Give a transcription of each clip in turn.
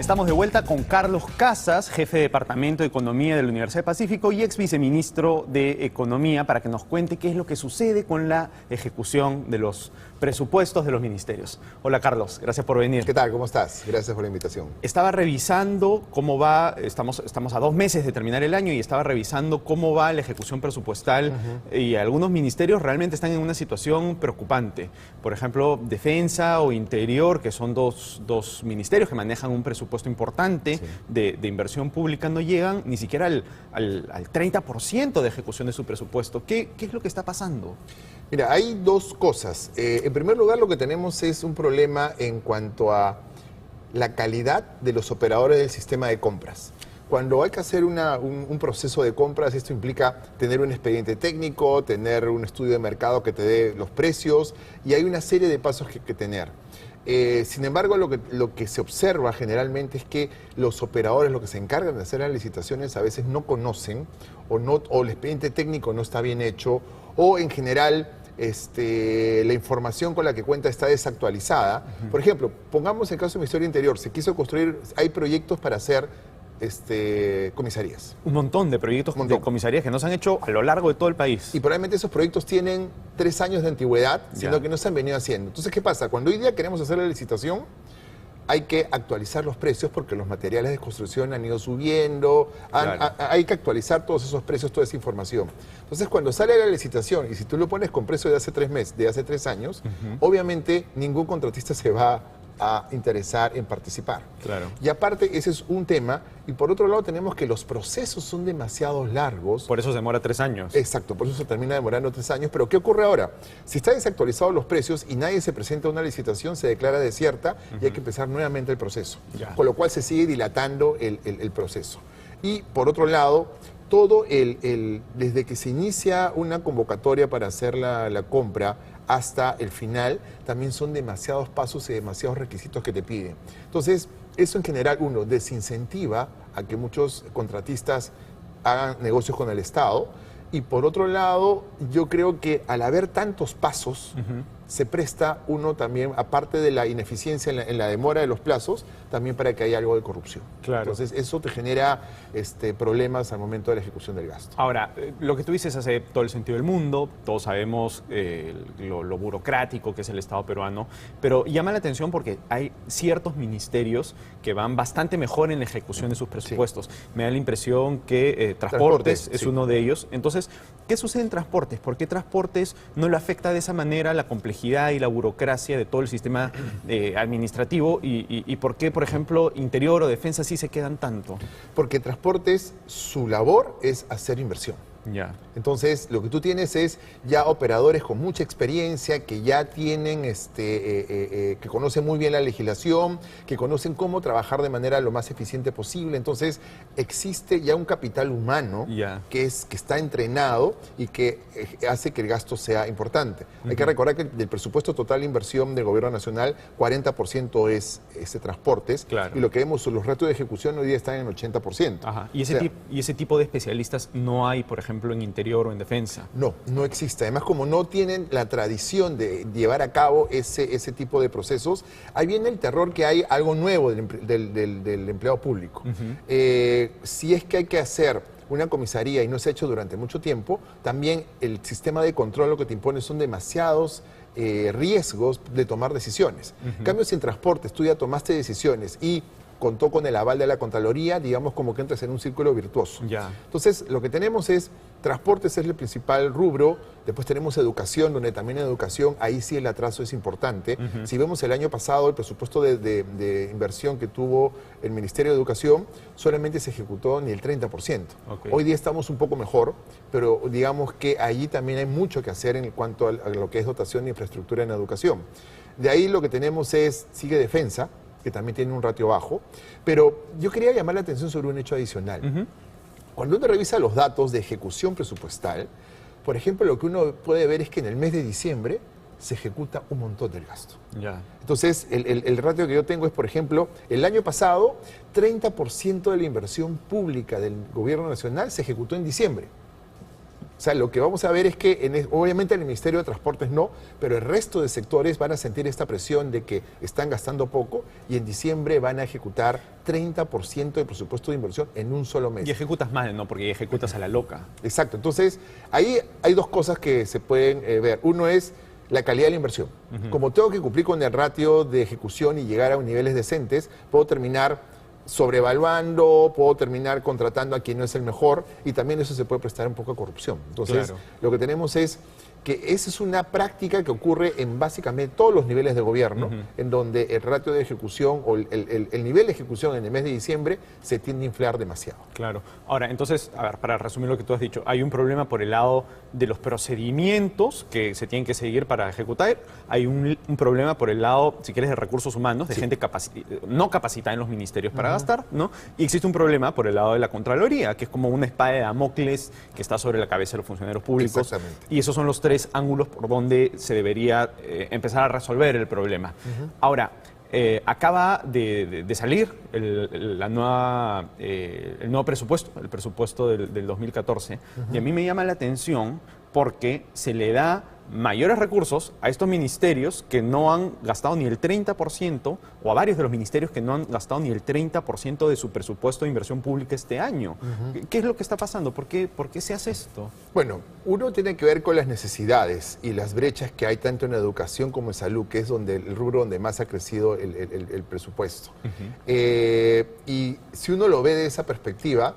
Estamos de vuelta con Carlos Casas, jefe de Departamento de Economía de la Universidad del Pacífico y ex viceministro de Economía, para que nos cuente qué es lo que sucede con la ejecución de los presupuestos de los ministerios. Hola Carlos, gracias por venir. ¿Qué tal? ¿Cómo estás? Gracias por la invitación. Estaba revisando cómo va, estamos a 2 meses de terminar el año y estaba revisando cómo va la ejecución presupuestal y algunos ministerios realmente están en una situación preocupante. Por ejemplo, Defensa o Interior, que son dos ministerios que manejan un presupuesto importante de inversión pública, no llegan ni siquiera al 30% de ejecución de su presupuesto. ¿Qué es lo que está pasando? Mira, hay dos cosas. En primer lugar, lo que tenemos es un problema en cuanto a la calidad de los operadores del sistema de compras. Cuando hay que hacer un proceso de compras, esto implica tener un expediente técnico, tener un estudio de mercado que te dé los precios, y hay una serie de pasos que tener. Sin embargo, lo que se observa generalmente es que los operadores, los que se encargan de hacer las licitaciones, a veces no conocen o el expediente técnico no está bien hecho, o en general la información con la que cuenta está desactualizada. Por ejemplo, pongamos el caso del Ministerio del Interior. Se quiso construir, hay proyectos para hacer comisarías. Un montón de proyectos de comisarías que no se han hecho a lo largo de todo el país. Y probablemente esos proyectos tienen 3 años de antigüedad, sino que no se han venido haciendo. Entonces, ¿qué pasa? Cuando hoy día queremos hacer la licitación, hay que actualizar los precios porque los materiales de construcción han ido subiendo, hay que actualizar todos esos precios, toda esa información. Entonces, cuando sale la licitación, y si tú lo pones con precio de hace 3 meses, de hace 3 años, obviamente ningún contratista se va a interesar en participar. Claro. Y aparte, ese es un tema. Y por otro lado, tenemos que los procesos son demasiado largos. Por eso se demora 3 años. Exacto, por eso se termina demorando 3 años. Pero ¿qué ocurre ahora? Si están desactualizados los precios y nadie se presenta a una licitación, se declara desierta y hay que empezar nuevamente el proceso. Con lo cual se sigue dilatando el proceso. Y por otro lado, desde que se inicia una convocatoria para hacer la compra hasta el final, también son demasiados pasos y demasiados requisitos que te piden. Entonces, eso en general, uno, desincentiva a que muchos contratistas hagan negocios con el Estado. Y por otro lado, yo creo que al haber tantos pasos, se presta uno también, aparte de la ineficiencia en la demora de los plazos, también para que haya algo de corrupción. Claro. Entonces, eso te genera problemas al momento de la ejecución del gasto. Ahora, lo que tú dices hace todo el sentido del mundo, todos sabemos lo burocrático que es el Estado peruano, pero llama la atención porque hay ciertos ministerios que van bastante mejor en la ejecución de sus presupuestos. Me da la impresión que Transportes es uno de ellos. Entonces, ¿qué sucede en Transportes? ¿Por qué Transportes no le afecta de esa manera la complejidad y la burocracia de todo el sistema administrativo y por qué, por ejemplo, Interior o Defensa sí se quedan tanto? Porque Transportes, su labor es hacer inversión. Entonces, lo que tú tienes es ya operadores con mucha experiencia, que ya tienen, que conocen muy bien la legislación, que conocen cómo trabajar de manera lo más eficiente posible. Entonces, existe ya un capital humano que está entrenado y que hace que el gasto sea importante. Hay que recordar que del presupuesto total de inversión del Gobierno Nacional, 40% es Transportes, y lo que vemos, los retos de ejecución hoy día están en 80%. Ajá. ¿Y ese tipo de especialistas no hay, por ejemplo, en Interior o en Defensa? No existe. Además, como no tienen la tradición de llevar a cabo ese tipo de procesos, ahí viene el terror que hay algo nuevo del empleado público. Si es que hay que hacer una comisaría y no se ha hecho durante mucho tiempo, también el sistema de control lo que te impone son demasiados riesgos de tomar decisiones. En cambio, si en Transportes tú ya tomaste decisiones y contó con el aval de la Contraloría, digamos como que entras en un círculo virtuoso. Entonces, lo que tenemos es, Transportes es el principal rubro, después tenemos educación, donde también en educación, ahí sí el atraso es importante. Si vemos el año pasado, el presupuesto de inversión que tuvo el Ministerio de Educación, solamente se ejecutó ni el 30%. Hoy día estamos un poco mejor, pero digamos que allí también hay mucho que hacer en cuanto a lo que es dotación de infraestructura en educación. De ahí lo que tenemos sigue Defensa, que también tiene un ratio bajo, pero yo quería llamar la atención sobre un hecho adicional. Cuando uno revisa los datos de ejecución presupuestal, por ejemplo, lo que uno puede ver es que en el mes de diciembre se ejecuta un montón del gasto. Entonces, el ratio que yo tengo es, por ejemplo, el año pasado, 30% de la inversión pública del Gobierno Nacional se ejecutó en diciembre. O sea, lo que vamos a ver es que obviamente el Ministerio de Transportes no, pero el resto de sectores van a sentir esta presión de que están gastando poco y en diciembre van a ejecutar 30% del presupuesto de inversión en un solo mes. Y ejecutas mal, ¿no? Porque ejecutas a la loca. Exacto. Entonces, ahí hay dos cosas que se pueden ver. Uno es la calidad de la inversión. Como tengo que cumplir con el ratio de ejecución y llegar a niveles decentes, puedo terminar sobrevaluando, puedo terminar contratando a quien no es el mejor y también eso se puede prestar un poco a corrupción. Entonces, claro, lo que tenemos es que esa es una práctica que ocurre en básicamente todos los niveles de gobierno, en donde el ratio de ejecución o el nivel de ejecución en el mes de diciembre se tiende a inflar demasiado. Claro. Ahora, entonces, a ver, para resumir lo que tú has dicho, hay un problema por el lado de los procedimientos que se tienen que seguir para ejecutar, hay un problema por el lado, si quieres, de recursos humanos, de gente no capacitada en los ministerios para gastar, ¿no? Y existe un problema por el lado de la Contraloría, que es como una espada de Damocles que está sobre la cabeza de los funcionarios públicos. Exactamente. Y esos son los tres ángulos por donde se debería empezar a resolver el problema. Ahora, acaba de salir el nuevo presupuesto, el presupuesto del 2014, y a mí me llama la atención porque se le da mayores recursos a estos ministerios que no han gastado ni el 30%, o a varios de los ministerios que no han gastado ni el 30% de su presupuesto de inversión pública este año. ¿Qué es lo que está pasando? ¿Por qué se hace esto? Bueno, uno tiene que ver con las necesidades y las brechas que hay tanto en educación como en salud, que es el rubro donde más ha crecido el presupuesto. Y si uno lo ve de esa perspectiva,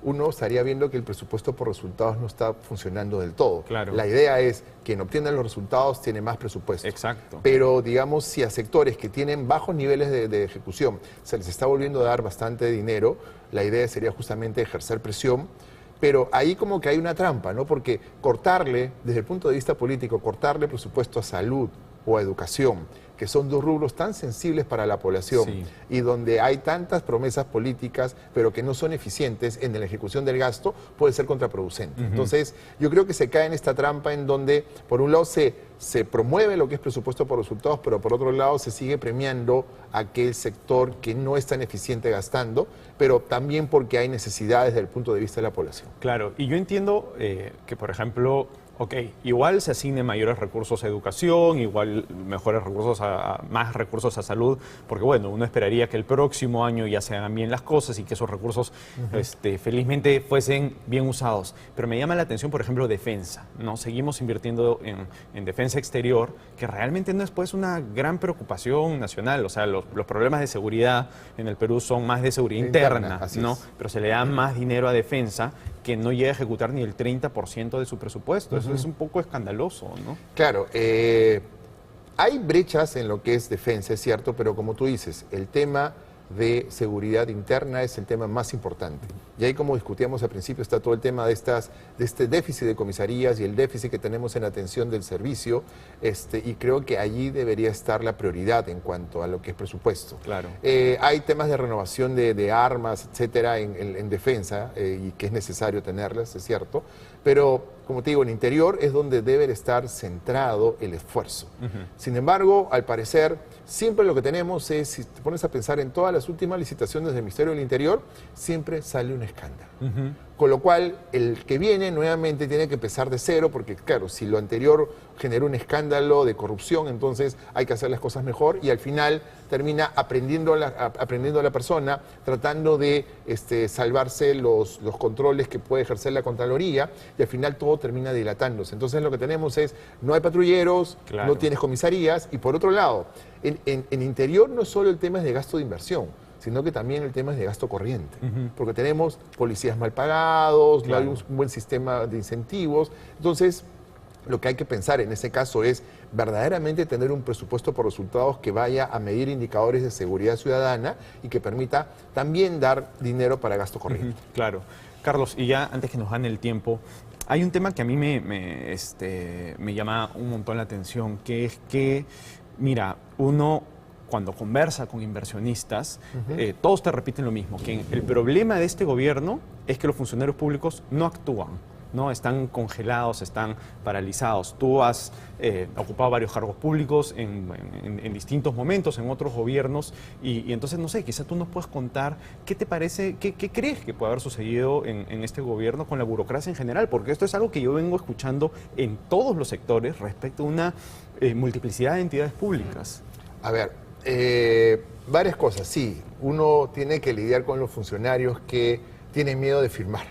uno estaría viendo que el presupuesto por resultados no está funcionando del todo. Claro. La idea es quien obtiene los resultados tiene más presupuesto. Exacto. Pero, digamos, si a sectores que tienen bajos niveles de ejecución se les está volviendo a dar bastante dinero, la idea sería justamente ejercer presión. Pero ahí como que hay una trampa, ¿no? Porque cortarle, desde el punto de vista político, cortarle presupuesto a salud o a educación, que son dos rubros tan sensibles para la población y donde hay tantas promesas políticas, pero que no son eficientes en la ejecución del gasto, puede ser contraproducente. Entonces, yo creo que se cae en esta trampa en donde, por un lado, se promueve lo que es presupuesto por resultados, pero por otro lado se sigue premiando a aquel sector que no es tan eficiente gastando, pero también porque hay necesidades desde el punto de vista de la población. Claro, y yo entiendo que, por ejemplo, igual se asignen mayores recursos a educación, igual más recursos a salud, porque bueno, uno esperaría que el próximo año ya se hagan bien las cosas y que esos recursos felizmente fuesen bien usados. Pero me llama la atención, por ejemplo, defensa, ¿no? Seguimos invirtiendo en defensa exterior, que realmente no es pues una gran preocupación nacional. O sea, los problemas de seguridad en el Perú son más de seguridad interna, ¿no? Pero se le da más dinero a defensa que no llega a ejecutar ni el 30% de su presupuesto. Eso es un poco escandaloso, ¿no? Claro, hay brechas en lo que es defensa, es cierto, pero como tú dices, el tema de seguridad interna es el tema más importante. Y ahí, como discutíamos al principio, está todo el tema de este déficit de comisarías y el déficit que tenemos en atención del servicio, y creo que allí debería estar la prioridad en cuanto a lo que es presupuesto. Claro. Hay temas de renovación de armas, etcétera, en defensa, y que es necesario tenerlas, es cierto, pero, como te digo, en interior es donde debe estar centrado el esfuerzo. Sin embargo, al parecer, siempre lo que tenemos es, si te pones a pensar en todas las últimas licitaciones del Ministerio del Interior, siempre sale un escándalo. Con lo cual, el que viene nuevamente tiene que empezar de cero, porque claro, si lo anterior generó un escándalo de corrupción, entonces hay que hacer las cosas mejor y al final termina aprendiendo a la persona, tratando de salvarse los controles que puede ejercer la Contraloría y al final todo termina dilatándose. Entonces lo que tenemos es, no hay patrulleros, no tienes comisarías y por otro lado, en interior no solo el tema es de gasto de inversión, sino que también el tema es de gasto corriente, porque tenemos policías mal pagados, no hay un buen sistema de incentivos. Entonces, lo que hay que pensar en ese caso es verdaderamente tener un presupuesto por resultados que vaya a medir indicadores de seguridad ciudadana y que permita también dar dinero para gasto corriente. Claro. Carlos, y ya antes que nos gane el tiempo, hay un tema que a mí me llama un montón la atención, que es que, mira, uno cuando conversa con inversionistas, todos te repiten lo mismo, que el problema de este gobierno es que los funcionarios públicos no actúan. ¿no? Están congelados, están paralizados. Tú has ocupado varios cargos públicos en distintos momentos, en otros gobiernos, y entonces, no sé, quizá tú nos puedes contar qué te parece, qué crees que puede haber sucedido en este gobierno con la burocracia en general, porque esto es algo que yo vengo escuchando en todos los sectores respecto a una multiplicidad de entidades públicas. A ver, varias cosas. Sí, uno tiene que lidiar con los funcionarios que tienen miedo de firmar.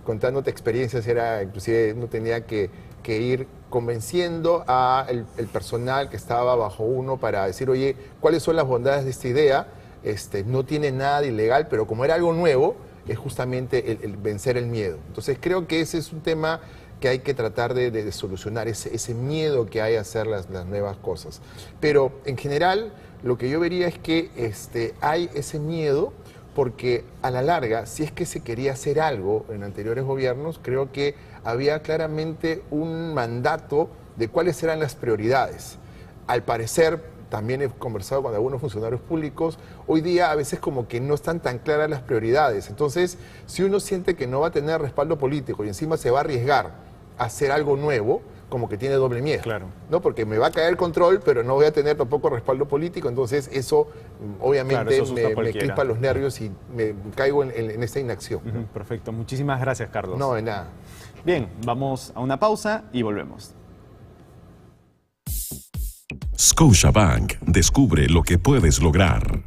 Contándote experiencias, inclusive uno tenía que ir convenciendo al el personal que estaba bajo uno para decir, oye, ¿cuáles son las bondades de esta idea? No tiene nada de ilegal, pero como era algo nuevo, es justamente el vencer el miedo. Entonces creo que ese es un tema que hay que tratar de solucionar, ese miedo que hay a hacer las nuevas cosas. Pero en general, lo que yo vería es que hay ese miedo porque a la larga, si es que se quería hacer algo en anteriores gobiernos, creo que había claramente un mandato de cuáles eran las prioridades. Al parecer, también he conversado con algunos funcionarios públicos, hoy día a veces como que no están tan claras las prioridades. Entonces, si uno siente que no va a tener respaldo político y encima se va a arriesgar a hacer algo nuevo, como que tiene doble miedo. Claro. ¿No? Porque me va a caer el control, pero no voy a tener tampoco respaldo político, entonces eso obviamente Claro, eso me crispa los nervios y me caigo en esta inacción. Perfecto. Muchísimas gracias, Carlos. No, de nada. Bien, vamos a una pausa y volvemos. Scotiabank. Descubre lo que puedes lograr.